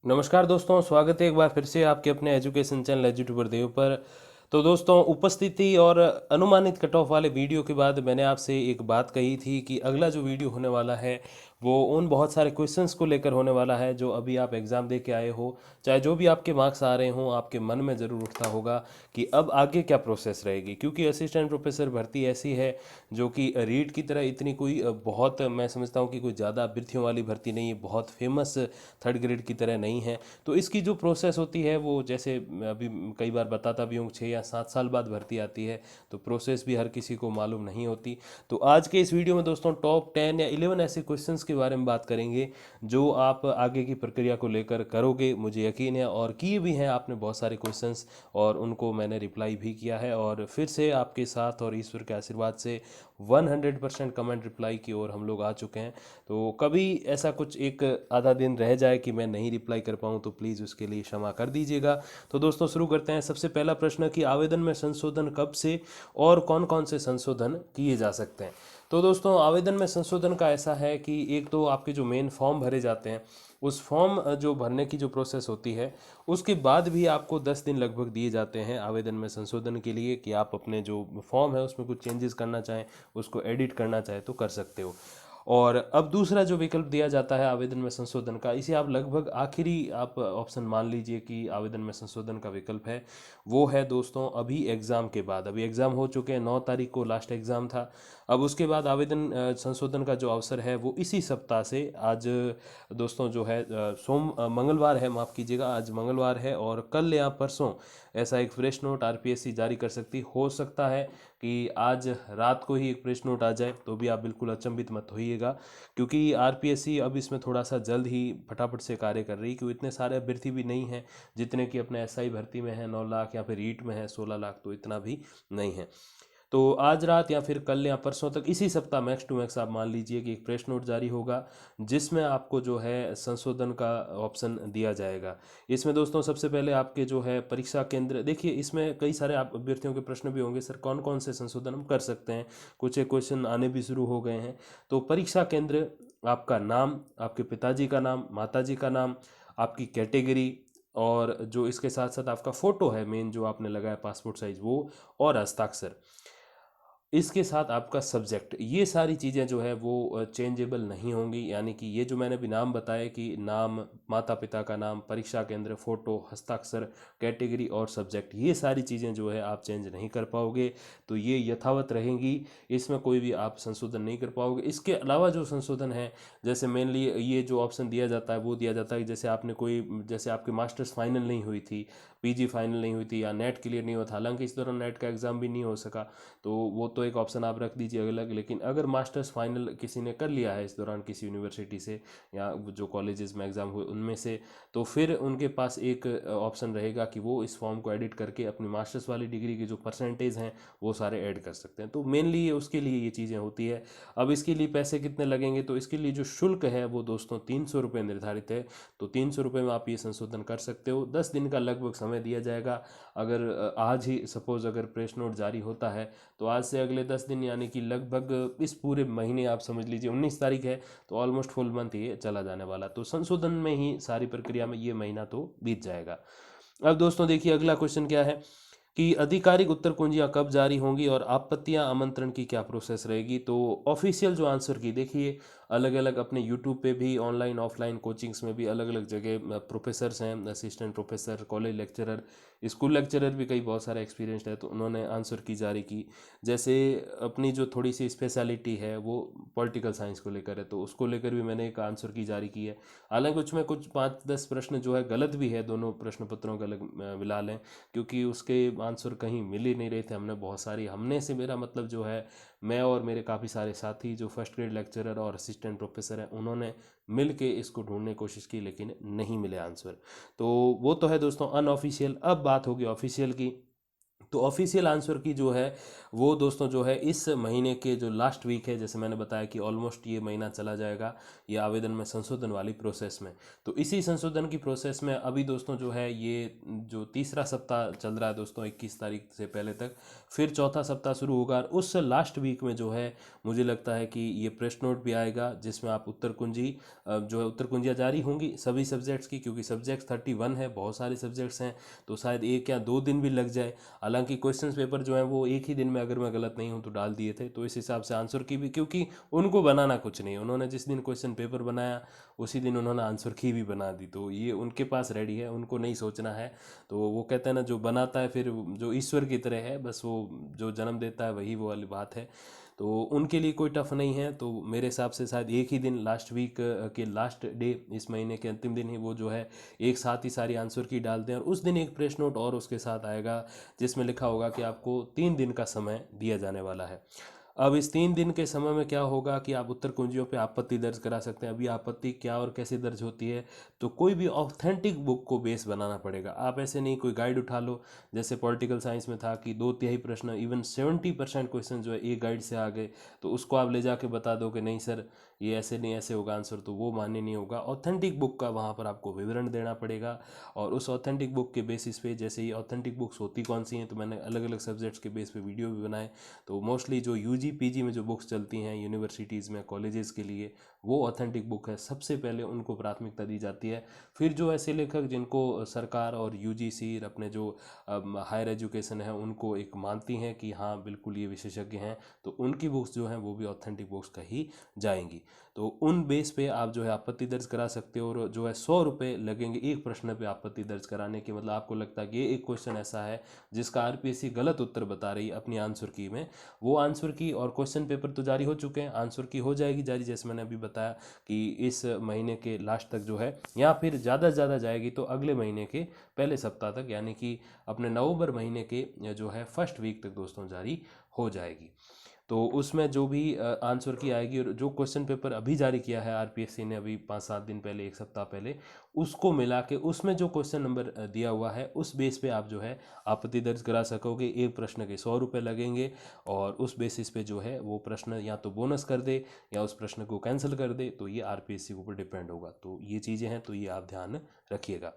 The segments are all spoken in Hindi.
नमस्कार दोस्तों, स्वागत है एक बार फिर से आपके अपने एजुकेशन चैनल एजुट्यूबर देव पर। तो दोस्तों, उपस्थिति और अनुमानित कट ऑफ वाले वीडियो के बाद मैंने आपसे एक बात कही थी कि अगला जो वीडियो होने वाला है वो उन बहुत सारे क्वेश्चंस को लेकर होने वाला है जो अभी आप एग्ज़ाम दे के आए हो। चाहे जो भी आपके मार्क्स आ रहे हों, आपके मन में ज़रूर उठता होगा कि अब आगे क्या प्रोसेस रहेगी, क्योंकि असिस्टेंट प्रोफेसर भर्ती ऐसी है जो कि रीट की तरह इतनी कोई बहुत मैं समझता हूँ कि कोई ज़्यादा अभ्यर्थियों वाली भर्ती नहीं है, बहुत फेमस थर्ड ग्रेड की तरह नहीं है। तो इसकी जो प्रोसेस होती है वो जैसे मैं अभी कई बार बताता भी हूँ, 6 या 7 साल बाद भर्ती आती है, तो प्रोसेस भी हर किसी को मालूम नहीं होती। तो आज के इस वीडियो में दोस्तों टॉप 10 या 11 ऐसे क्वेश्चंस के बारे में बात करेंगे जो आप आगे की प्रक्रिया को लेकर करोगे, मुझे यकीन है, और किए भी हैं आपने बहुत सारे क्वेश्चंस, और उनको मैंने रिप्लाई भी किया है। और फिर से आपके साथ और ईश्वर के आशीर्वाद से 100% कमेंट रिप्लाई की ओर हम लोग आ चुके हैं। तो कभी ऐसा कुछ एक आधा दिन रह जाए कि मैं नहीं रिप्लाई कर पाऊँ तो प्लीज़ उसके लिए क्षमा कर दीजिएगा। तो दोस्तों शुरू करते हैं। सबसे पहला प्रश्न कि आवेदन में संशोधन कब से और कौन कौन से संशोधन किए जा सकते हैं। तो दोस्तों, आवेदन में संशोधन का ऐसा है कि एक तो आपके जो मेन फॉर्म भरे जाते हैं, उस फॉर्म जो भरने की जो प्रोसेस होती है, उसके बाद भी आपको 10 दिन लगभग दिए जाते हैं आवेदन में संशोधन के लिए कि आप अपने जो फॉर्म है उसमें कुछ चेंजेस करना चाहें, उसको एडिट करना चाहें तो कर सकते हो। और अब दूसरा जो विकल्प दिया जाता है आवेदन में संशोधन का, इसे आप लगभग आखिरी आप ऑप्शन मान लीजिए कि आवेदन में संशोधन का विकल्प है, वो है दोस्तों अभी एग्ज़ाम के बाद। अभी एग्ज़ाम हो चुके हैं, 9 तारीख को लास्ट एग्ज़ाम था। अब उसके बाद आवेदन संशोधन का जो अवसर है वो इसी सप्ताह से, आज दोस्तों जो है मंगलवार है, माफ़ कीजिएगा, आज मंगलवार है, और कल या परसों ऐसा एक फ्रेश नोट आरपीएससी जारी कर सकती हो सकता है कि आज रात को ही एक प्रेस नोट आ जाए, तो भी आप बिल्कुल अचंभित मत होइएगा, क्योंकि आरपीएससी अब इसमें थोड़ा सा जल्द ही फटाफट से कार्य कर रही है, क्योंकि इतने सारे अभ्यर्थी भी नहीं हैं जितने कि अपने एसआई भर्ती में है 9 लाख, या फिर रीट में है 16 लाख, तो इतना भी नहीं है। तो आज रात या फिर कल या परसों तक, इसी सप्ताह मैक्स टू मैक्स आप मान लीजिए कि एक प्रेस नोट जारी होगा जिसमें आपको जो है संशोधन का ऑप्शन दिया जाएगा। इसमें दोस्तों सबसे पहले आपके जो है परीक्षा केंद्र, देखिए इसमें कई सारे आप अभ्यर्थियों के प्रश्न भी होंगे, सर कौन कौन से संशोधन हम कर सकते हैं, कुछ एक क्वेश्चन आने भी शुरू हो गए हैं। तो परीक्षा केंद्र, आपका नाम, आपके पिताजी का नाम, माताजी का नाम, आपकी कैटेगरी, और जो इसके साथ साथ आपका फ़ोटो है मेन जो आपने लगाया पासपोर्ट साइज वो, और हस्ताक्षर, इसके साथ आपका सब्जेक्ट, ये सारी चीज़ें जो है वो चेंजेबल नहीं होंगी। यानी कि ये जो मैंने भी नाम बताए कि नाम, माता पिता का नाम, परीक्षा केंद्र, फोटो, हस्ताक्षर, कैटेगरी और सब्जेक्ट, ये सारी चीज़ें जो है आप चेंज नहीं कर पाओगे, तो ये यथावत रहेंगी। इसमें कोई भी आप संशोधन नहीं कर पाओगे। इसके अलावा जो संशोधन है, जैसे मेनली ये जो ऑप्शन दिया जाता है वो दिया जाता है कि जैसे आपने कोई, जैसे आपकी मास्टर्स फाइनल नहीं हुई थी, पीजी फाइनल नहीं हुई थी, या नेट क्लियर नहीं हुआ था, हालांकि इस दौरान नेट का एग्ज़ाम भी नहीं हो सका, तो वो तो एक ऑप्शन आप रख दीजिए अलग। लेकिन अगर मास्टर्स फाइनल किसी ने कर लिया है इस दौरान किसी यूनिवर्सिटी से, या जो कॉलेजेस में एग्ज़ाम हुए उनमें से, तो फिर उनके पास एक ऑप्शन रहेगा कि वो इस फॉर्म को एडिट करके अपनी मास्टर्स वाली डिग्री के जो परसेंटेज हैं वो सारे ऐड कर सकते हैं। तो मेनली ये उसके लिए ये चीज़ें होती है। अब इसके लिए पैसे कितने लगेंगे, तो इसके लिए जो शुल्क है वो दोस्तों 300 रुपये निर्धारित है। तो 300 रुपये में आप ये संशोधन कर सकते हो। 10 दिन का लगभग समय दिया जाएगा। अगर आज ही सपोज अगर प्रेस नोट जारी होता है, तो आज से अगले 10 दिन, यानी कि लगभग इस पूरे महीने आप समझ लीजिए 19 तारीख है, तो ऑलमोस्ट फुल मंथ ये चला जाने वाला, तो संशोधन में ही सारी प्रक्रिया में ये महीना तो बीत जाएगा। अब दोस्तों देखिए अगला क्वेश्चन क्या है कि आधिकारिक उत्तर कुंजियाँ कब जारी होंगी और आपत्तियां आमंत्रण की क्या प्रोसेस रहेगी। तो ऑफिशियल जो आंसर की, देखिए अलग अलग अपने यूट्यूब पे भी, ऑनलाइन ऑफलाइन कोचिंग्स में भी अलग अलग जगह प्रोफेसर्स हैं, assistant professor, college lecturer, school lecturer भी कई बहुत सारे एक्सपीरियंस्ड है, तो उन्होंने आंसर की जारी की। जैसे अपनी जो थोड़ी सी स्पेशलिटी है वो पॉलिटिकल साइंस को लेकर है, तो उसको लेकर भी मैंने एक आंसर की जारी की है। हालांकि उसमें कुछ 5-10 प्रश्न जो है गलत भी है, दोनों प्रश्न पत्रों के अलग मिला लें, क्योंकि उसके आंसर कहीं मिल ही नहीं रहे थे। हमने बहुत सारी, हमने से मेरा मतलब जो है मैं और मेरे काफ़ी सारे साथी जो फर्स्ट ग्रेड लेक्चरर और असिस्टेंट प्रोफेसर हैं, उन्होंने मिल के इसको ढूंढने की कोशिश की, लेकिन नहीं मिले आंसर। तो वो तो है दोस्तों अनऑफिशियल। अब बात होगी ऑफिशियल की। तो ऑफिशियल आंसर की जो है वो दोस्तों जो है इस महीने के जो लास्ट वीक है, जैसे मैंने बताया कि ऑलमोस्ट ये महीना चला जाएगा ये आवेदन में संशोधन वाली प्रोसेस में। तो इसी संशोधन की प्रोसेस में अभी दोस्तों जो है ये जो तीसरा सप्ताह चल रहा है दोस्तों 21 तारीख से पहले तक, फिर चौथा सप्ताह शुरू होगा और उस लास्ट वीक में जो है मुझे लगता है कि ये प्रेस नोट भी आएगा जिसमें आप उत्तर कुंजी जो है उत्तर कुंजियाँ जारी होंगी सभी सब्जेक्ट्स की, क्योंकि सब्जेक्ट्स 31 है, बहुत सारे सब्जेक्ट्स हैं, तो शायद 1 या 2 दिन भी लग जाए। हालांकि क्वेश्चंस पेपर जो है वो एक ही दिन में अगर मैं गलत नहीं हूँ तो डाल दिए थे, तो इस हिसाब से आंसर की भी, क्योंकि उनको बनाना कुछ नहीं, उन्होंने जिस दिन क्वेश्चन पेपर बनाया उसी दिन उन्होंने आंसर की भी बना दी, तो ये उनके पास रेडी है, उनको नहीं सोचना है। तो वो कहते हैं ना, जो बनाता है फिर जो ईश्वर की तरह है, बस वो जो जन्म देता है वही वो वाली बात है। तो उनके लिए कोई टफ नहीं है। तो मेरे हिसाब से शायद एक ही दिन लास्ट वीक के लास्ट डे, इस महीने के अंतिम दिन ही वो जो है एक साथ ही सारी आंसर की डालते हैं और उस दिन एक प्रेस नोट और उसके साथ आएगा जिसमें लिखा होगा कि आपको 3 दिन का समय दिया जाने वाला है। अब इस 3 दिन के समय में क्या होगा कि आप उत्तर कुंजियों पे आपत्ति दर्ज करा सकते हैं। अभी आपत्ति क्या और कैसे दर्ज होती है, तो कोई भी ऑथेंटिक बुक को बेस बनाना पड़ेगा। आप ऐसे नहीं कोई गाइड उठा लो, जैसे पॉलिटिकल साइंस में था कि 2/3 प्रश्न, इवन 70% क्वेश्चन जो है एक गाइड से आ गए, तो उसको आप ले जाके बता दो कि नहीं सर ये ऐसे नहीं ऐसे होगा आंसर, तो वो मान्य नहीं होगा। ऑथेंटिक बुक का वहाँ पर आपको विवरण देना पड़ेगा और उस ऑथेंटिक बुक के बेसिस पे, जैसे ये ऑथेंटिक बुक्स होती कौन सी हैं, तो मैंने अलग अलग सब्जेक्ट्स के बेस पे वीडियो भी बनाए। तो मोस्टली जो यूजी पीजी में जो बुक्स चलती हैं यूनिवर्सिटीज़ में कॉलेजेस के लिए, वो ऑथेंटिक बुक है, सबसे पहले उनको प्राथमिकता दी जाती है। फिर जो ऐसे लेखक जिनको सरकार और यूजीसी अपने जो हायर एजुकेशन है उनको एक मानती हैं कि हाँ बिल्कुल ये विशेषज्ञ हैं, तो उनकी बुक्स जो हैं वो भी ऑथेंटिक बुक्स कही जाएंगी। तो उन बेस पे आप जो है आपत्ति दर्ज करा सकते हो और जो है 100 रुपये लगेंगे एक प्रश्न पे आपत्ति दर्ज कराने के। मतलब आपको लगता है कि ये एक क्वेश्चन ऐसा है जिसका आरपीएससी गलत उत्तर बता रही है अपनी आंसर की में, वो आंसर की और क्वेश्चन पेपर तो जारी हो चुके हैं, आंसर की हो जाएगी जारी, जैसे मैंने अभी बताया कि इस महीने के लास्ट तक जो है, या फिर ज़्यादा से ज़्यादा जाएगी तो अगले महीने के पहले सप्ताह तक, यानी कि अपने नवंबर महीने के जो है फर्स्ट वीक तक दोस्तों जारी हो जाएगी। तो उसमें जो भी आंसर की आएगी और जो क्वेश्चन पेपर अभी जारी किया है आरपीएससी ने अभी 5-7 दिन पहले, एक सप्ताह पहले, उसको मिला के उसमें जो क्वेश्चन नंबर दिया हुआ है उस बेस पे आप जो है आपत्ति दर्ज करा सकोगे। एक प्रश्न के 100 रुपये लगेंगे और उस बेसिस पे जो है वो प्रश्न या तो बोनस कर दे या उस प्रश्न को कैंसिल कर दे, तो ये आरपीएससी के ऊपर डिपेंड होगा। तो ये चीज़ें हैं, तो ये आप ध्यान रखिएगा।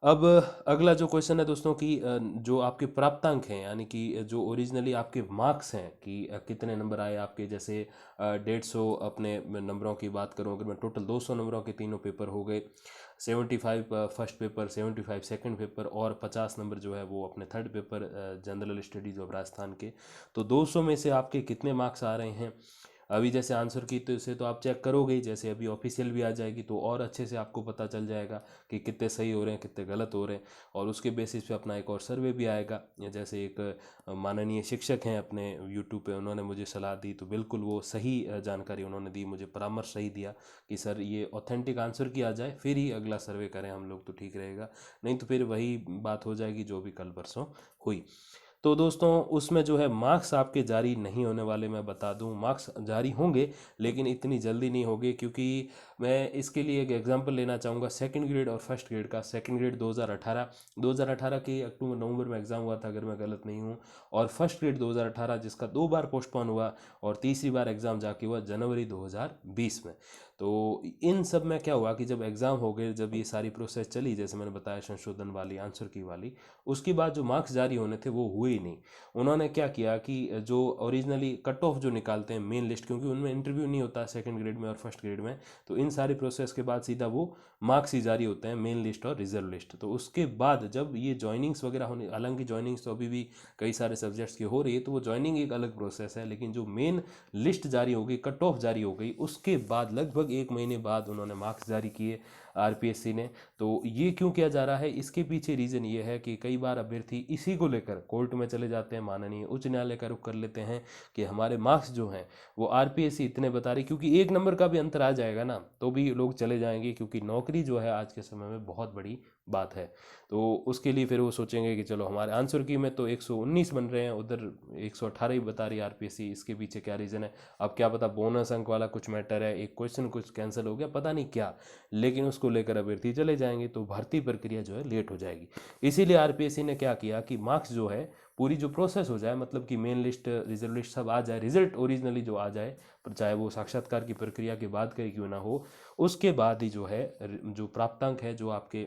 अब अगला जो क्वेश्चन है दोस्तों कि जो आपके प्राप्तांक हैं, यानी कि जो ओरिजिनली आपके मार्क्स हैं कि कितने नंबर आए आपके, जैसे 150 अपने नंबरों की बात करूं, अगर मैं टोटल 200 नंबरों के तीनों पेपर हो गए, 75 फर्स्ट पेपर, 75 सेकंड पेपर और 50 नंबर जो है वो अपने third paper general studies of Rajasthan के। तो 200 में से आपके कितने मार्क्स आ रहे हैं अभी, जैसे आंसर की तो इसे तो आप चेक करोगे ही, जैसे अभी ऑफिशियल भी आ जाएगी तो और अच्छे से आपको पता चल जाएगा कि कितने सही हो रहे हैं कितने गलत हो रहे हैं। और उसके बेसिस पे अपना एक और सर्वे भी आएगा, या जैसे एक माननीय शिक्षक हैं अपने यूट्यूब पे, उन्होंने मुझे सलाह दी, तो बिल्कुल वो सही जानकारी उन्होंने दी, मुझे परामर्श सही दिया कि सर ये ऑथेंटिक आंसर की आ जाए फिर ही अगला सर्वे करें हम लोग तो ठीक रहेगा, नहीं तो फिर वही बात हो जाएगी जो भी कल परसों हुई। तो दोस्तों उसमें जो है मार्क्स आपके जारी नहीं होने वाले, मैं बता दूं मार्क्स जारी होंगे लेकिन इतनी जल्दी नहीं होंगे, क्योंकि मैं इसके लिए एक एग्जांपल लेना चाहूँगा सेकंड ग्रेड और फर्स्ट ग्रेड का। सेकंड ग्रेड 2018 के अक्टूबर नवंबर में एग्ज़ाम हुआ था अगर मैं गलत नहीं हूँ, और फर्स्ट ग्रेड 2018 जिसका 2 बार पोस्टपोन हुआ और तीसरी बार एग्ज़ाम जाके हुआ जनवरी 2020 में। तो इन सब में क्या हुआ कि जब एग्ज़ाम हो गए, जब ये सारी प्रोसेस चली जैसे मैंने बताया संशोधन वाली आंसर की वाली, उसके बाद जो मार्क्स जारी होने थे वो हुए ही नहीं। उन्होंने क्या किया कि जो ओरिजिनली कट ऑफ जो निकालते हैं मेन लिस्ट, क्योंकि उनमें इंटरव्यू नहीं होता सेकंड ग्रेड में और फर्स्ट ग्रेड में, तो इन सारी प्रोसेस के बाद सीधा वो मार्क्स ही जारी होते हैं, मेन लिस्ट और रिजर्व लिस्ट। तो उसके बाद जब ये ज्वाइनिंग्स वगैरह होने, हालांकि ज्वाइनिंग्स तो अभी भी कई सारे सब्जेक्ट्स की हो रही है, तो वो ज्वाइनिंग एक अलग प्रोसेस है, लेकिन जो मेन लिस्ट जारी हो गई, कट ऑफ जारी हो गई, उसके बाद लगभग 1 महीने बाद उन्होंने मार्क्स जारी किए आरपीएससी ने। तो ये क्यों किया जा रहा है, इसके पीछे रीज़न ये है कि कई बार अभ्यर्थी इसी को लेकर कोर्ट में चले जाते हैं, माननीय उच्च न्यायालय का रुख कर लेते हैं कि हमारे मार्क्स जो हैं वो आरपीएससी इतने बता रही, क्योंकि 1 नंबर का भी अंतर आ जाएगा ना तो भी लोग चले जाएंगे, क्योंकि नौकरी जो है आज के समय में बहुत बड़ी बात है। तो उसके लिए फिर वो सोचेंगे कि चलो हमारे आंसर की में तो 119 बन रहे हैं, उधर 118 ही बता रही है आरपीएससी, इसके पीछे क्या रीज़न है। अब क्या पता बोनस अंक वाला कुछ मैटर है, एक क्वेश्चन कुछ कैंसिल हो गया, पता नहीं क्या, लेकिन उस उसको लेकर अभ्यर्थी चले जाएंगे तो भर्ती प्रक्रिया जो है लेट हो जाएगी। इसीलिए आरपीएससी ने क्या किया कि मार्क्स जो है पूरी जो प्रोसेस हो जाए, मतलब कि मेन लिस्ट रिजर्व लिस्ट सब आ जाए, रिजल्ट ओरिजिनली जो आ जाए, पर चाहे वो साक्षात्कार की प्रक्रिया के बाद का क्यों ना हो, उसके बाद ही जो है जो प्राप्तांक है, जो आपके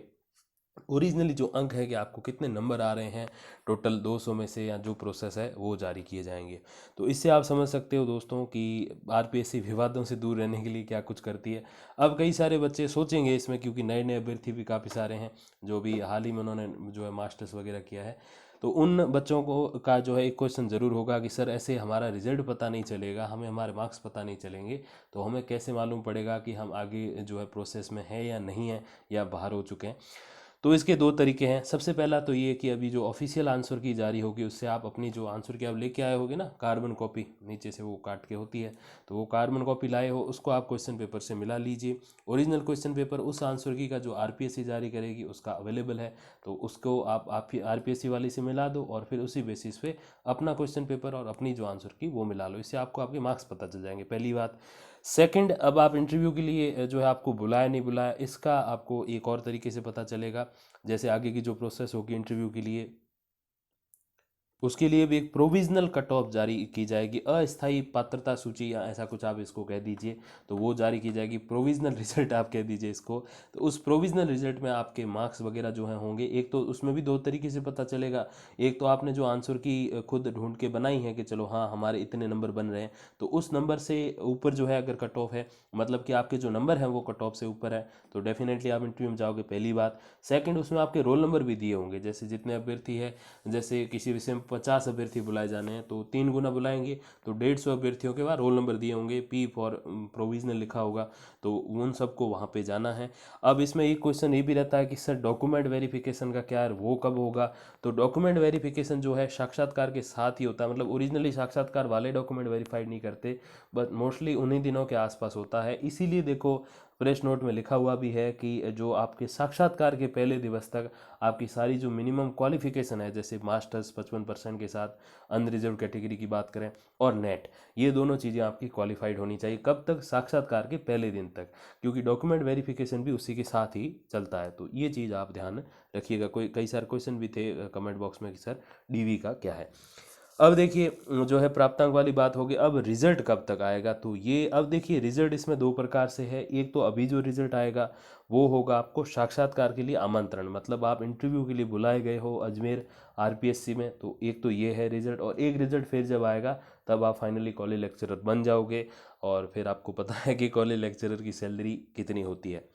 ओरिजिनली जो अंक है कि आपको कितने नंबर आ रहे हैं टोटल 200 में से या जो प्रोसेस है वो जारी किए जाएंगे। तो इससे आप समझ सकते हो दोस्तों कि आरपीएससी विवादों से दूर रहने के लिए क्या कुछ करती है। अब कई सारे बच्चे सोचेंगे इसमें, क्योंकि नए नए अभ्यर्थी भी काफ़ी सारे हैं जो भी हाल ही में उन्होंने जो है मास्टर्स वगैरह किया है, तो उन बच्चों को का जो है एक क्वेश्चन ज़रूर होगा कि सर ऐसे हमारा रिजल्ट पता नहीं चलेगा, हमें हमारे मार्क्स पता नहीं चलेंगे, तो हमें कैसे मालूम पड़ेगा कि हम आगे जो है प्रोसेस में है या नहीं है या बाहर हो चुके हैं। तो इसके दो तरीके हैं। सबसे पहला तो ये कि अभी जो ऑफिशियल आंसर की जारी होगी उससे आप अपनी जो आंसर की आप लेके आए होगे ना, कार्बन कॉपी नीचे से वो काट के होती है, तो वो कार्बन कॉपी लाए हो उसको आप क्वेश्चन पेपर से मिला लीजिए। ओरिजिनल क्वेश्चन पेपर उस आंसर की का जो आरपीएससी जारी करेगी उसका अवेलेबल है, तो उसको आप आरपीएससी वाली से मिला दो और फिर उसी बेसिस पे अपना क्वेश्चन पेपर और अपनी जो आंसर की वो मिला लो। इससे आपको आपके मार्क्स पता चल जाएंगे, पहली बात। सेकंड, अब आप इंटरव्यू के लिए जो है आपको बुलाया नहीं बुलाया इसका आपको एक और तरीके से पता चलेगा। जैसे आगे की जो प्रोसेस होगी इंटरव्यू के लिए, उसके लिए भी एक प्रोविजनल कट ऑफ जारी की जाएगी, अस्थायी पात्रता सूची या ऐसा कुछ आप इसको कह दीजिए, तो वो जारी की जाएगी। प्रोविजनल रिजल्ट आप कह दीजिए इसको। तो उस प्रोविजनल रिजल्ट में आपके मार्क्स वगैरह जो हैं होंगे। एक तो उसमें भी दो तरीके से पता चलेगा, एक तो आपने जो आंसर की खुद ढूंढ के बनाई है कि चलो हाँ हमारे इतने नंबर बन रहे हैं, तो उस नंबर से ऊपर जो है अगर कट ऑफ है, मतलब कि आपके जो नंबर हैं वो कट ऑफ से ऊपर है, तो डेफिनेटली आप इंटरव्यू में जाओगे, पहली बात। सेकंड, उसमें आपके रोल नंबर भी दिए होंगे, जैसे जितने अभ्यर्थी है, जैसे किसी विषय में 50 अभ्यर्थी बुलाए जाने हैं तो 3 गुना बुलाएंगे, तो 150 अभ्यर्थियों के बाद रोल नंबर दिए होंगे, पी फॉर प्रोविजनल लिखा होगा, तो उन सबको वहाँ पे जाना है। अब इसमें एक क्वेश्चन ये भी रहता है कि सर डॉक्यूमेंट वेरिफिकेशन का क्या है, वो कब होगा? तो डॉक्यूमेंट वेरिफिकेशन जो है साक्षात्कार के साथ ही होता है, मतलब ओरिजिनली साक्षात्कार वाले डॉक्यूमेंट वेरीफाइड नहीं करते, बट मोस्टली उन्हीं दिनों के आसपास होता है। इसीलिए देखो प्रेस नोट में लिखा हुआ भी है कि जो आपके साक्षात्कार के पहले दिवस तक आपकी सारी जो मिनिमम क्वालिफिकेशन है, जैसे मास्टर्स 55% के साथ, अनरिजर्व कैटेगरी की बात करें, और नेट, ये दोनों चीज़ें आपकी क्वालिफाइड होनी चाहिए। कब तक? साक्षात्कार के पहले दिन तक, क्योंकि डॉक्यूमेंट वेरिफिकेशन भी उसी के साथ ही चलता है। तो ये चीज़ आप ध्यान रखिएगा। कोई कई सारे क्वेश्चन भी थे कमेंट बॉक्स में कि सर डीवी का क्या है। अब देखिए जो है प्राप्तांक वाली बात होगी। अब रिजल्ट कब तक आएगा? तो ये अब देखिए रिजल्ट इसमें दो प्रकार से है। एक तो अभी जो रिजल्ट आएगा वो होगा आपको साक्षात्कार के लिए आमंत्रण, मतलब आप इंटरव्यू के लिए बुलाए गए हो अजमेर आरपीएससी में, तो एक तो ये है रिजल्ट। और एक रिजल्ट फिर जब आएगा तब आप फाइनली कॉलेज लेक्चरर बन जाओगे, और फिर आपको पता है कि कॉलेज लेक्चरर की सैलरी कितनी होती है।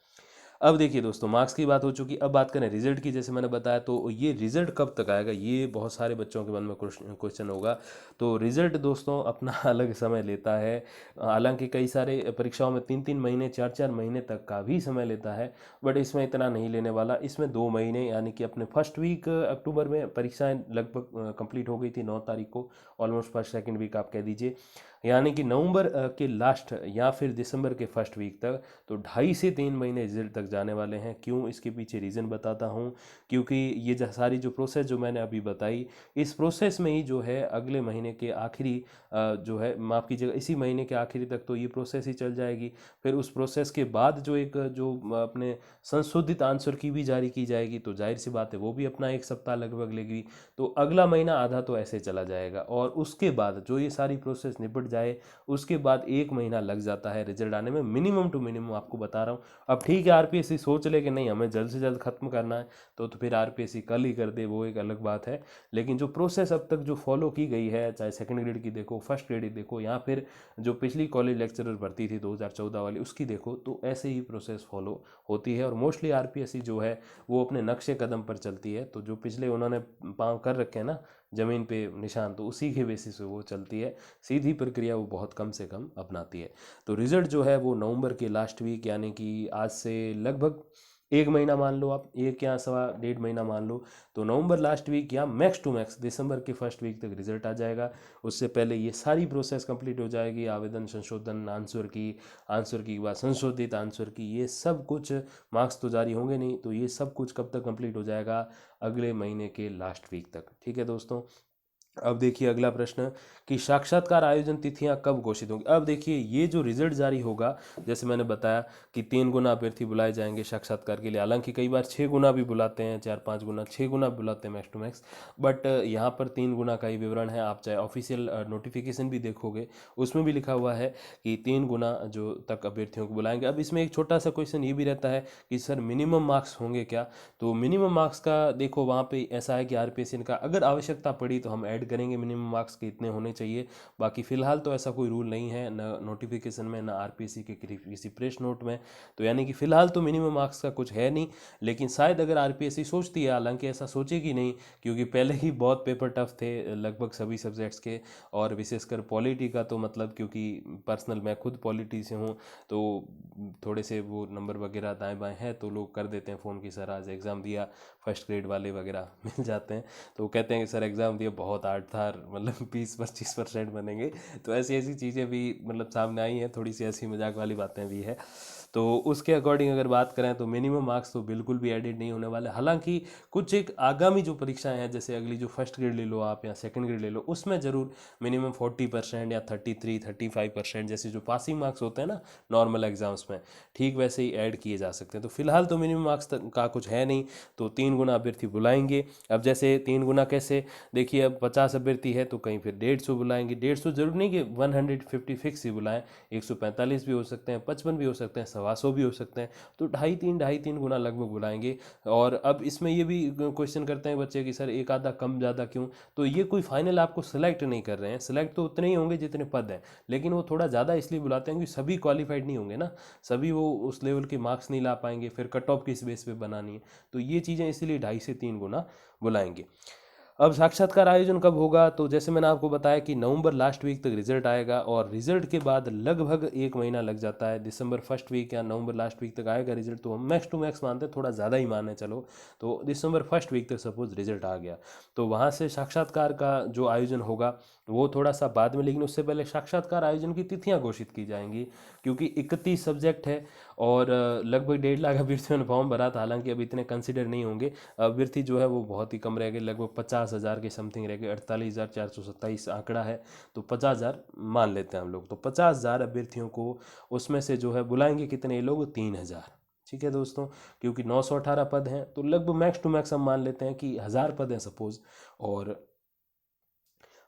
अब देखिए दोस्तों, मार्क्स की बात हो चुकी, अब बात करें रिजल्ट की। जैसे मैंने बताया, तो ये रिजल्ट कब तक आएगा, ये बहुत सारे बच्चों के मन में क्वेश्चन होगा। तो रिजल्ट दोस्तों अपना अलग समय लेता है। हालांकि कई सारे परीक्षाओं में 3-3 महीने 4-4 महीने तक का भी समय लेता है, बट इसमें इतना नहीं लेने वाला। इसमें 2 महीने, यानी कि अपने फर्स्ट वीक अक्टूबर में परीक्षाएं लगभग कंप्लीट हो गई थी 9 तारीख को, ऑलमोस्ट फर्स्ट सेकेंड वीक आप कह दीजिए, यानी कि नवंबर के लास्ट या फिर दिसंबर के फर्स्ट वीक तक, तो 2.5 से 3 महीने रिजल्ट तक जाने वाले हैं। क्यों? इसके पीछे रीज़न बताता हूँ। क्योंकि ये सारी जो प्रोसेस जो मैंने अभी बताई, इस प्रोसेस में ही जो है अगले महीने के आखिरी जो है, माफ़ कीजिएगा, इसी महीने के आखिरी तक तो ये प्रोसेस ही चल जाएगी। फिर उस प्रोसेस के बाद जो एक जो अपने संशोधित आंसर की भी जारी की जाएगी, तो जाहिर सी बात है वो भी अपना 1 सप्ताह लगभग लेगी। तो अगला महीना आधा तो ऐसे चला जाएगा, और उसके बाद जो ये सारी प्रोसेस निपट जाए उसके बाद 1 महीना लग जाता है रिजल्ट आने में, मिनिमम टू मिनिमम आपको बता रहा हूँ। अब ठीक है, आरपीएससी सोच ले कि नहीं हमें जल्द से जल्द खत्म करना है, तो फिर आरपीएससी कल ही कर दे, वो एक अलग बात है। लेकिन जो प्रोसेस अब तक जो फॉलो की गई है, चाहे सेकंड ग्रेड की देखो, फर्स्ट ग्रेड की देखो, या फिर जो पिछली कॉलेज लेक्चरर भर्ती थी 2014 वाली उसकी देखो, तो ऐसे ही प्रोसेस फॉलो होती है। और मोस्टली आरपीएससी जो है वो अपने नक्शे कदम पर चलती है। तो जो पिछले उन्होंने पाँव कर रखे हैं ना ज़मीन पे निशान, तो उसी के बेसिस पे वो चलती है। सीधी प्रक्रिया वो बहुत कम से कम अपनाती है। तो रिज़ल्ट जो है वो नवंबर के लास्ट वीक, यानी कि आज से लगभग 1 महीना मान लो आप, 1 या 1.25 महीना मान लो, तो नवंबर लास्ट वीक या मैक्स टू मैक्स दिसंबर के फर्स्ट वीक तक रिजल्ट आ जाएगा। उससे पहले ये सारी प्रोसेस कंप्लीट हो जाएगी, आवेदन, संशोधन, आंसर की बाद संशोधित आंसर की, ये सब कुछ। मार्क्स तो जारी होंगे नहीं, तो ये सब कुछ कब तक कंप्लीट हो जाएगा? अगले महीने के लास्ट वीक तक। ठीक है दोस्तों, अब देखिए अगला प्रश्न कि साक्षात्कार आयोजन तिथियां कब घोषित होंगी। अब देखिए ये जो रिजल्ट जारी होगा, जैसे मैंने बताया कि 3 गुना अभ्यर्थी बुलाए जाएंगे साक्षात्कार के लिए। हालांकि कई बार 6 गुना भी बुलाते हैं, 4-5 गुना, 6 गुना बुलाते हैं मैक्स टू मैक्स, बट यहाँ पर 3 गुना का ही विवरण है। आप चाहे ऑफिशियल नोटिफिकेशन भी देखोगे, उसमें भी लिखा हुआ है कि 3 गुना जो तक अभ्यर्थियों को बुलाएंगे। अब इसमें एक छोटा सा क्वेश्चन ये भी रहता है कि सर मिनिमम मार्क्स होंगे क्या। तो मिनिमम मार्क्स का देखो वहाँ पे ऐसा है कि आरपीएससी का अगर आवश्यकता पड़ी तो हम ऐड करेंगे मिनिमम मार्क्स के इतने होने चाहिए। बाकी फिलहाल तो ऐसा कोई रूल नहीं है, न नोटिफिकेशन में, न आरपीएससी के किसी प्रेस नोट में। तो यानी कि फिलहाल तो मिनिमम मार्क्स का कुछ है नहीं, लेकिन शायद अगर आरपीएससी सोचती है, हालांकि ऐसा सोचेगी नहीं क्योंकि पहले ही बहुत पेपर टफ थे लगभग सभी सब्जेक्ट्स के, और विशेषकर पॉलिटी का तो मतलब क्योंकि पर्सनल मैं खुद पॉलिटी से हूँ तो थोड़े से वो नंबर वगैरह दाएं बाएं हैं तो लोग कर देते हैं फ़ोन की सर आज एग्ज़ाम दिया, फर्स्ट ग्रेड वाले वगैरह मिल जाते हैं। तो वो कहते हैं कि सर एग्ज़ाम दिया बहुत हार्ड था, मतलब 20-25% बनेंगे। तो ऐसी ऐसी चीज़ें भी मतलब सामने आई हैं, थोड़ी सी ऐसी मजाक वाली बातें भी है। तो उसके अकॉर्डिंग अगर बात करें तो मिनिमम मार्क्स तो बिल्कुल भी एडिट नहीं होने वाले। हालांकि कुछ एक आगामी जो परीक्षाएं हैं, जैसे अगली जो फर्स्ट ग्रेड ले लो आप या सेकंड ग्रेड ले लो, उसमें ज़रूर मिनिमम 40% या 33-35% जैसे जो पासिंग मार्क्स होते हैं ना नॉर्मल एग्जाम्स में, ठीक वैसे ही ऐड किए जा सकते हैं। तो फिलहाल तो मिनिमम मार्क्स का कुछ है नहीं, तो 3 गुना अभ्यर्थी बुलाएंगे। अब जैसे 3 गुना कैसे, देखिए अब 50 अभ्यर्थी है तो कहीं फिर 150 बुलाएंगे। 150 जरूर नहीं कि 150 फिक्स ही बुलाएं, 145 भी हो सकते हैं, 55 भी हो सकते हैं, 125 भी हो सकते हैं। तो ढाई तीन गुना लगभग बुलाएंगे। और अब इसमें ये भी क्वेश्चन करते हैं बच्चे कि सर एक आधा कम ज़्यादा क्यों। तो ये कोई फाइनल आपको सिलेक्ट नहीं कर रहे हैं, सिलेक्ट तो उतने ही होंगे जितने पद हैं, लेकिन वो थोड़ा ज़्यादा इसलिए बुलाते हैं कि सभी क्वालिफाइड नहीं होंगे ना, सभी वो उस लेवल के मार्क्स नहीं ला पाएंगे, फिर कट ऑफ किस बेस पे बनानी है। तो ये चीज़ें इसलिए 2.5 से 3 गुना बुलाएंगे। अब साक्षात्कार आयोजन कब होगा, तो जैसे मैंने आपको बताया कि नवंबर लास्ट वीक तक रिजल्ट आएगा, और रिजल्ट के बाद लगभग 1 महीना लग जाता है। दिसंबर फर्स्ट वीक या नवंबर लास्ट वीक तक आएगा रिजल्ट, तो हम मैक्स टू मैक्स मानते हैं, थोड़ा ज़्यादा ही माने चलो। तो दिसंबर फर्स्ट वीक तक सपोज रिजल्ट आ गया, तो वहाँ से साक्षात्कार का जो आयोजन होगा वो थोड़ा सा बाद में, लेकिन उससे पहले साक्षात्कार आयोजन की तिथियाँ घोषित की जाएंगी, क्योंकि 31 सब्जेक्ट है और लगभग 1.5 लाख अभ्यर्थियों ने फॉर्म भरा था। हालांकि अब इतने कंसिडर नहीं होंगे, अभ्यर्थी जो है वो बहुत ही कम रह गए, लगभग 50,000 के समथिंग रह गए, 48,427 आंकड़ा है, तो 50,000 मान लेते हैं हम लोग। तो 50,000 अभ्यर्थियों को उसमें से जो है बुलाएंगे कितने ये लोग, 3,000। ठीक है दोस्तों, क्योंकि 918 पद हैं, तो लगभग मैक्स टू मैक्स हम मान लेते हैं कि 1,000 पद हैं सपोज, और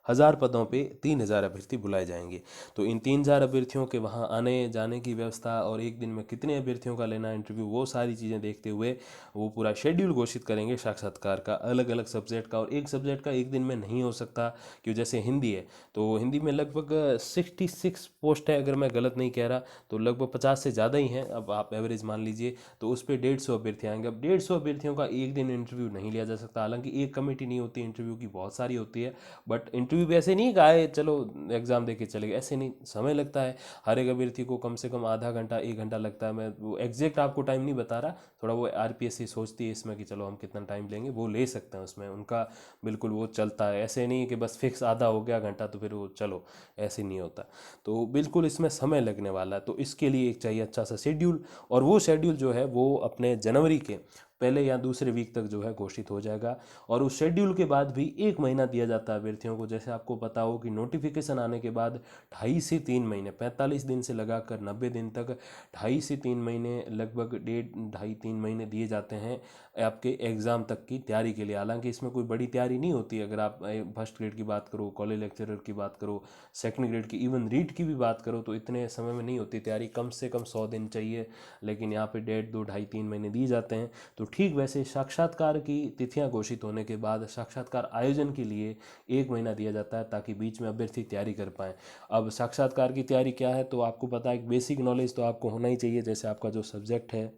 1,000 पदों पे 3,000 अभ्यर्थी बुलाए जाएंगे। तो इन 3,000 अभ्यर्थियों के वहाँ आने जाने की व्यवस्था और एक दिन में कितने अभ्यर्थियों का लेना इंटरव्यू, वो सारी चीज़ें देखते हुए वो पूरा शेड्यूल घोषित करेंगे साक्षात्कार का, अलग अलग सब्जेक्ट का। और एक सब्जेक्ट का एक दिन में नहीं हो सकता, क्यों जैसे हिंदी है तो हिंदी में लगभग 66 पोस्ट है, अगर मैं गलत नहीं कह रहा, तो लगभग 50 से ज़्यादा ही हैं, अब आप एवरेज मान लीजिए। तो उस पर 150 अभ्यर्थी आएंगे। अब 150 अभ्यर्थियों का एक दिन इंटरव्यू नहीं लिया जा सकता, हालांकि एक कमेटी नहीं होती इंटरव्यू की, बहुत सारी होती है, बट इंटरव्यू भी ऐसे नहीं आए चलो एग्जाम दे के चले गए, ऐसे नहीं, समय लगता है। हर एक अभ्यर्थी को कम से कम आधा घंटा 1 घंटा लगता है। मैं वो एग्जैक्ट आपको टाइम नहीं बता रहा, थोड़ा वो आरपीएससी सोचती है इसमें कि चलो हम कितना टाइम लेंगे, वो ले सकते हैं उसमें, उनका बिल्कुल वो चलता है। ऐसे नहीं कि बस फिक्स आधा हो गया घंटा तो फिर वो चलो, ऐसे नहीं होता। तो बिल्कुल इसमें समय लगने वाला है, तो इसके लिए एक चाहिए अच्छा सा शेड्यूल, और वो शेड्यूल जो है वो अपने जनवरी के पहले या दूसरे वीक तक जो है घोषित हो जाएगा। और उस शेड्यूल के बाद भी 1 महीना दिया जाता है अभ्यर्थियों को। जैसे आपको पता हो कि नोटिफिकेशन आने के बाद 2.5 से 3 महीने, 45 दिन से लगाकर 90 दिन तक, 2.5 से 3 महीने, लगभग 1.5-2.5-3 महीने दिए जाते हैं आपके एग्ज़ाम तक की तैयारी के लिए। हालांकि इसमें कोई बड़ी तैयारी नहीं होती, अगर आप फर्स्ट ग्रेड की बात करो, कॉलेज लेक्चरर की बात करो, सेकंड ग्रेड की, इवन रीट की भी बात करो, तो इतने समय में नहीं होती तैयारी, कम से कम 100 दिन चाहिए, लेकिन यहाँ पे 1.5, 2, 2.5, 3 महीने दिए जाते हैं। तो ठीक वैसे साक्षात्कार की तिथियां घोषित होने के बाद साक्षात्कार आयोजन के लिए 1 महीना दिया जाता है, ताकि बीच में अभ्यर्थी तैयारी कर पाएँ। अब साक्षात्कार की तैयारी क्या है, तो आपको पता है, एक बेसिक नॉलेज तो आपको होना ही चाहिए, जैसे आपका जो सब्जेक्ट है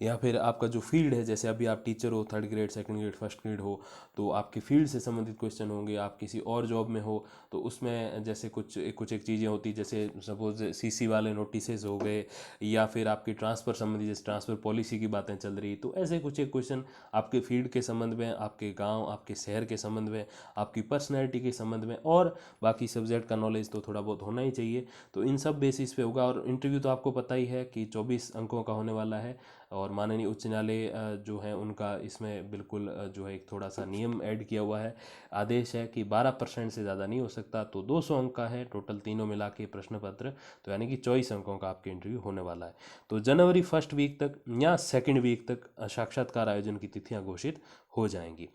या फिर आपका जो फील्ड है, जैसे अभी आप टीचर हो, third grade, second grade, first grade हो, तो आपकी फील्ड से संबंधित क्वेश्चन होंगे। आप किसी और जॉब में हो तो उसमें जैसे कुछ एक चीज़ें होती, जैसे सपोज सीसी वाले नोटिसेज हो गए, या फिर आपकी ट्रांसफ़र संबंधी, जैसे ट्रांसफ़र पॉलिसी की बातें चल रही, तो ऐसे कुछ एक क्वेश्चन आपके फील्ड के संबंध में, आपके गाँव, आपके शहर के संबंध में, आपकी पर्सनैलिटी के संबंध में, और बाकी सब्जेक्ट का नॉलेज तो थोड़ा बहुत होना ही चाहिए। तो इन सब बेसिस पे होगा। और इंटरव्यू तो आपको पता ही है कि 24 अंकों का होने वाला है, और माननीय उच्च न्यायालय जो है उनका इसमें बिल्कुल जो है एक थोड़ा सा नियम ऐड किया हुआ है, आदेश है कि 12% से ज़्यादा नहीं हो सकता। तो 200 अंक का है टोटल तीनों मिला के प्रश्न पत्र, तो यानी कि 24 अंकों का आपके इंटरव्यू होने वाला है। तो जनवरी फर्स्ट वीक तक या सेकेंड वीक तक साक्षात्कार आयोजन की तिथियां घोषित हो जाएंगी।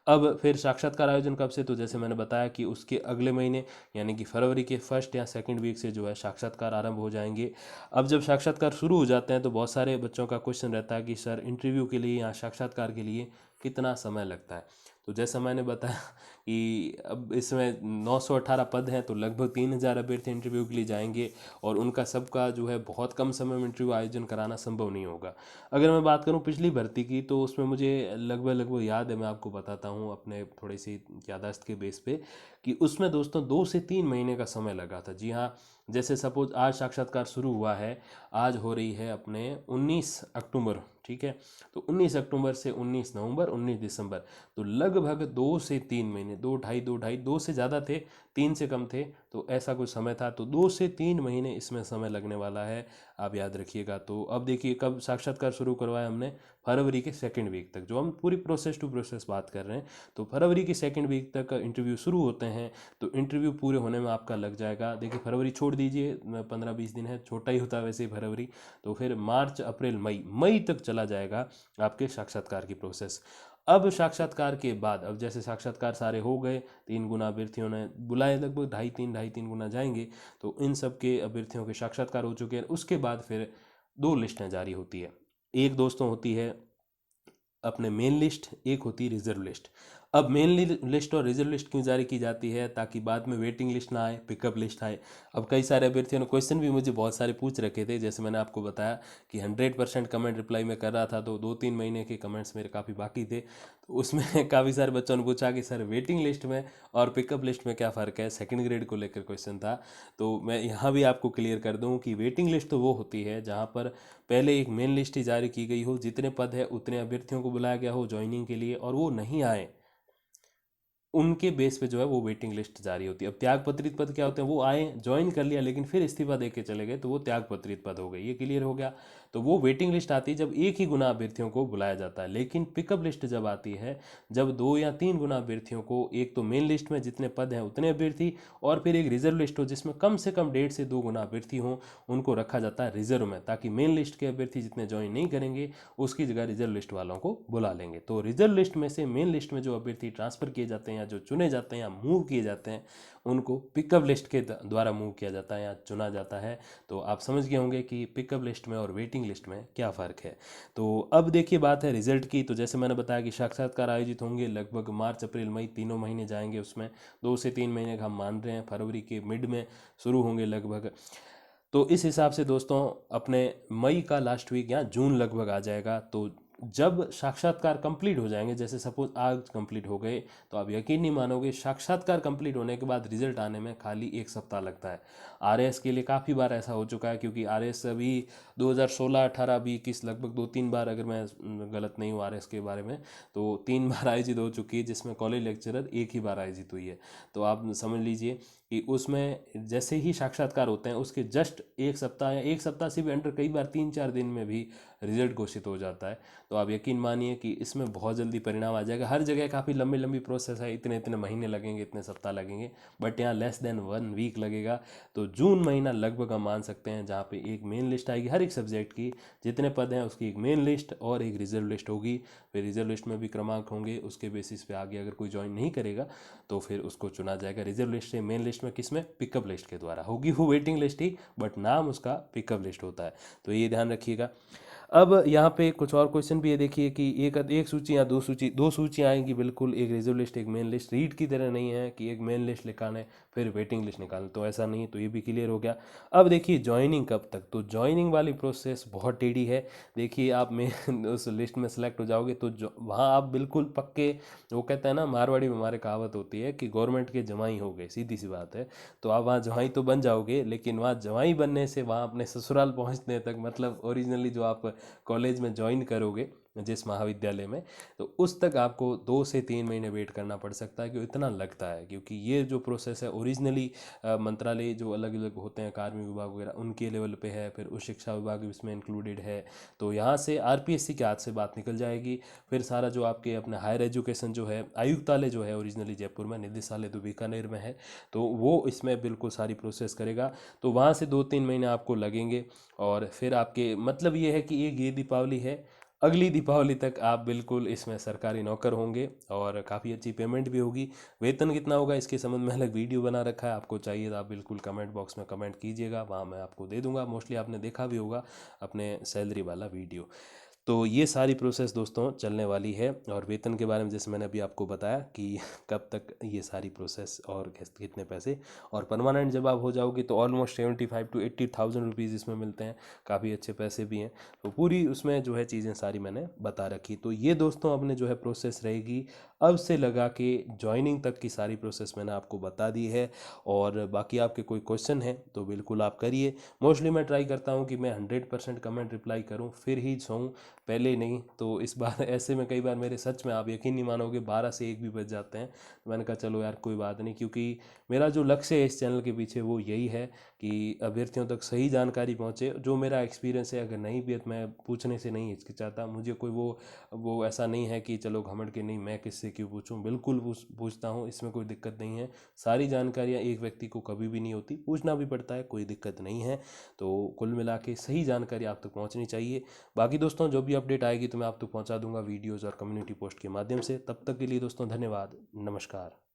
अब फिर साक्षात्कार आयोजन कब से, तो जैसे मैंने बताया कि उसके अगले महीने यानी कि फरवरी के फर्स्ट या सेकंड वीक से जो है साक्षात्कार आरंभ हो जाएंगे। अब जब साक्षात्कार शुरू हो जाते हैं तो बहुत सारे बच्चों का क्वेश्चन रहता है कि सर इंटरव्यू के लिए या साक्षात्कार के लिए कितना समय लगता है। तो जैसा मैंने बताया कि अब इसमें 918 पद हैं, तो लगभग 3000 अभ्यर्थी इंटरव्यू के लिए जाएंगे और उनका सबका जो है बहुत कम समय में इंटरव्यू आयोजन कराना संभव नहीं होगा। अगर मैं बात करूं पिछली भर्ती की, तो उसमें मुझे लगभग याद है, मैं आपको बताता हूं अपने थोड़ी सी याददाश्त के बेस पे, कि उसमें दोस्तों 2 से 3 महीने का समय लगा था। जी हाँ, जैसे सपोज आज साक्षात्कार शुरू हुआ है, आज हो रही है अपने 19 अक्टूबर, ठीक है, तो 19 अक्टूबर से 19 नवंबर 19 दिसंबर, तो लगभग 2 से 3 महीने, 2 से ज़्यादा थे, 3 से कम थे, तो ऐसा कुछ समय था। तो 2 से 3 महीने इसमें समय लगने वाला है, आप याद रखिएगा। तो अब देखिए कब साक्षात्कार शुरू करवाया हमने, फरवरी के सेकेंड वीक तक, जो हम पूरी प्रोसेस टू प्रोसेस बात कर रहे हैं, तो फरवरी के सेकेंड वीक तक इंटरव्यू शुरू होते हैं। तो इंटरव्यू पूरे होने में आपका लग जाएगा, देखिए फरवरी छोड़ दीजिए, 15-20 दिन है, छोटा ही होता है वैसे ही फरवरी, तो फिर मार्च अप्रैल मई तक चला जाएगा आपके साक्षात्कार की प्रोसेस। अब साक्षात्कार के बाद, अब जैसे साक्षात्कार सारे हो गए, 3 गुना अभ्यर्थियों ने बुलाए, लगभग ढाई तीन गुना जाएंगे, तो इन सब के अभ्यर्थियों के साक्षात्कार हो चुके हैं। उसके बाद फिर 2 लिस्टें जारी होती है, एक दोस्तों होती है अपने मेन लिस्ट, एक होती है रिजर्व लिस्ट। अब मेन लिस्ट और रिजर्व लिस्ट क्यों जारी की जाती है, ताकि बाद में वेटिंग लिस्ट ना आए, पिकअप लिस्ट आए। अब कई सारे अभ्यर्थियों ने क्वेश्चन भी मुझे बहुत सारे पूछ रखे थे, जैसे मैंने आपको बताया कि 100% कमेंट रिप्लाई में कर रहा था, तो 2-3 महीने के कमेंट्स मेरे काफ़ी बाकी थे, तो उसमें काफ़ी सारे बच्चों ने पूछा कि सर वेटिंग लिस्ट में और पिकअप लिस्ट में क्या फ़र्क है, सेकंड ग्रेड को लेकर क्वेश्चन था। तो मैं यहाँ भी आपको क्लियर कर दूँ कि वेटिंग लिस्ट तो वो होती है जहाँ पर पहले एक मेन लिस्ट ही जारी की गई हो, जितने पद है उतने अभ्यर्थियों को बुलाया गया हो ज्वाइनिंग के लिए, और वो नहीं आए, उनके बेस पे जो है वो वेटिंग लिस्ट जारी होती है। अब त्याग पत्रित पद क्या होते हैं, वो आए ज्वाइन कर लिया लेकिन फिर इस्तीफा दे के चले गए, तो वो त्याग पत्रित पद हो गए, ये क्लियर हो गया। तो वो वेटिंग लिस्ट आती है जब 1 ही गुना अभ्यर्थियों को बुलाया जाता है। लेकिन पिकअप लिस्ट जब आती है, जब 2 या 3 गुना अभ्यर्थियों को, एक तो मेन लिस्ट में जितने पद हैं उतने अभ्यर्थी, और फिर एक रिजर्व लिस्ट हो जिसमें कम से कम 1.5 से 2 गुना अभ्यर्थी हों, उनको रखा जाता है रिजर्व में, ताकि मेन लिस्ट के अभ्यर्थी जितने ज्वाइन नहीं करेंगे उसकी जगह रिजर्व लिस्ट वालों को बुला लेंगे। तो रिजर्व लिस्ट में से मेन लिस्ट में जो अभ्यर्थी ट्रांसफर किए जाते हैं या जो चुने जाते हैं या मूव किए जाते हैं, उनको पिकअप लिस्ट के द्वारा मूव किया जाता है या चुना जाता है। तो आप समझ गए होंगे कि पिकअप लिस्ट में और वेटिंग लिस्ट में क्या फ़र्क है। तो अब देखिए बात है रिजल्ट की। तो जैसे मैंने बताया कि साक्षात्कार आयोजित होंगे लगभग मार्च अप्रैल मई, तीनों महीने जाएंगे, उसमें 2 से 3 महीने का हम मान रहे हैं, फरवरी के मिड में शुरू होंगे लगभग। तो इस हिसाब से दोस्तों अपने मई का लास्ट वीक या जून लगभग आ जाएगा। तो जब साक्षात्कार कंप्लीट हो जाएंगे, जैसे सपोज आज कंप्लीट हो गए, तो आप यकीन नहीं मानोगे, साक्षात्कार कंप्लीट होने के बाद रिजल्ट आने में खाली 1 सप्ताह लगता है। आरएस के लिए काफ़ी बार ऐसा हो चुका है, क्योंकि आरएस अभी 2016, 18, 20, लगभग 2-3 बार, अगर मैं गलत नहीं हूँ आरएस के बारे में, तो 3 बार आयोजित हो चुकी है, जिसमें कॉलेज लेक्चरर एक ही बार आयोजित हुई है। तो आप समझ लीजिए कि उसमें जैसे ही साक्षात्कार होते हैं उसके जस्ट 1 सप्ताह या 1 सप्ताह से भी अंडर, कई बार 3-4 दिन में भी रिजल्ट घोषित हो जाता है। तो आप यकीन मानिए कि इसमें बहुत जल्दी परिणाम आ जाएगा। हर जगह काफ़ी लंबी लंबी प्रोसेस है, इतने इतने महीने लगेंगे, इतने सप्ताह लगेंगे, बट यहाँ लेस देन 1 वीक लगेगा। तो जून महीना लगभग हम मान सकते हैं, जहाँ पे एक मेन लिस्ट आएगी हर एक सब्जेक्ट की, जितने पद हैं उसकी एक मेन लिस्ट और एक रिजर्व लिस्ट होगी। फिर रिजर्व लिस्ट में भी क्रमांक होंगे, उसके बेसिस पे आगे अगर कोई ज्वाइन नहीं करेगा तो फिर उसको चुना जाएगा रिजर्व लिस्ट से। मेन लिस्ट में किस में, पिकअप लिस्ट के द्वारा होगी, वो वेटिंग लिस्ट ही, बट नाम उसका पिकअप लिस्ट होता है। तो ये ध्यान रखिएगा। अब यहाँ पे कुछ और क्वेश्चन भी है, देखिए कि एक सूची या दो सूचियाँ आएंगी, बिल्कुल एक रिजर्व लिस्ट एक मेन लिस्ट। रीड की तरह नहीं है कि एक मेन लिस्ट निकालें फिर वेटिंग लिस्ट निकालें, तो ऐसा नहीं। तो ये भी क्लियर हो गया। अब देखिए ज्वाइनिंग कब तक, तो ज्वाइनिंग वाली प्रोसेस बहुत टेढ़ी है। देखिए आप में उस लिस्ट में सेलेक्ट हो जाओगे तो वहाँ आप बिल्कुल पक्के, वो कहते हैं ना, मारवाड़ी में हमारे कहावत होती है कि गवर्नमेंट के जमाई हो गए, सीधी सी बात है। तो आप वहाँ जवाई तो बन जाओगे, लेकिन वहाँ जवाई बनने से वहाँ अपने ससुराल पहुँचने तक, मतलब ओरिजिनली जो आप कॉलेज में ज्वाइन करोगे जिस महाविद्यालय में, तो उस तक आपको 2 से 3 महीने वेट करना पड़ सकता है, कि इतना लगता है। क्योंकि ये जो प्रोसेस है ओरिजिनली मंत्रालय जो अलग अलग होते हैं, कार्मिक विभाग वगैरह, उनके लेवल पे है, फिर उस शिक्षा विभाग भी इसमें इंक्लूडेड है। तो यहाँ से आरपीएससी के हाथ से बात निकल जाएगी। फिर सारा जो आपके अपने हायर एजुकेशन जो है, आयुक्तालय जो है ओरिजिनली जयपुर में, निदेशालय तो बीकानेर में है, तो वो इसमें बिल्कुल सारी प्रोसेस करेगा। तो वहाँ से 2-3 महीने आपको लगेंगे। और फिर आपके मतलब ये है कि एक ये दीपावली है, अगली दीपावली तक आप बिल्कुल इसमें सरकारी नौकर होंगे और काफ़ी अच्छी पेमेंट भी होगी। वेतन कितना होगा इसके संबंध में अलग वीडियो बना रखा है, आपको चाहिए तो आप बिल्कुल कमेंट बॉक्स में कमेंट कीजिएगा, वहाँ मैं आपको दे दूंगा। मोस्टली आपने देखा भी होगा अपने सैलरी वाला वीडियो। तो ये सारी प्रोसेस दोस्तों चलने वाली है। और वेतन के बारे में जैसे मैंने अभी आपको बताया कि कब तक ये सारी प्रोसेस और कितने पैसे, और परमानेंट जब आप हो जाओगे तो ऑलमोस्ट 75 to 80,000 रुपीज़ इसमें मिलते हैं, काफ़ी अच्छे पैसे भी हैं। तो पूरी उसमें जो है चीज़ें सारी मैंने बता रखी। तो ये दोस्तों अपने जो है प्रोसेस रहेगी अब से लगा के ज्वाइनिंग तक की सारी प्रोसेस मैंने आपको बता दी है। और बाकी आपके कोई क्वेश्चन है तो बिल्कुल आप करिए। मोस्टली मैं ट्राई करता हूँ कि मैं 100% कमेंट रिप्लाई करूँ, फिर ही सोऊं, पहले नहीं। तो इस बार ऐसे में कई बार मेरे सच में आप यकीन नहीं मानोगे 12 से 1 भी बज जाते हैं। तो मैंने कहा चलो यार कोई बात नहीं, क्योंकि मेरा जो लक्ष्य है इस चैनल के पीछे वो यही है कि अभ्यर्थियों तक सही जानकारी पहुंचे। जो मेरा एक्सपीरियंस है, अगर नहीं भी है तो मैं पूछने से नहीं हिचकिचाता। मुझे कोई वो ऐसा नहीं है कि चलो घमंड के नहीं, मैं किससे क्यों पूछूं, बिल्कुल पूछता हूं, इसमें कोई दिक्कत नहीं है। सारी जानकारियां एक व्यक्ति को कभी भी नहीं होती, पूछना भी पड़ता है, कोई दिक्कत नहीं है। तो कुल मिला के सही जानकारी आप तक पहुंचनी चाहिए। बाकी दोस्तों जो भी अपडेट आएगी तो मैं आप तक पहुंचा दूंगा वीडियोज़ और कम्युनिटी पोस्ट के माध्यम से। तब तक के लिए दोस्तों धन्यवाद, नमस्कार।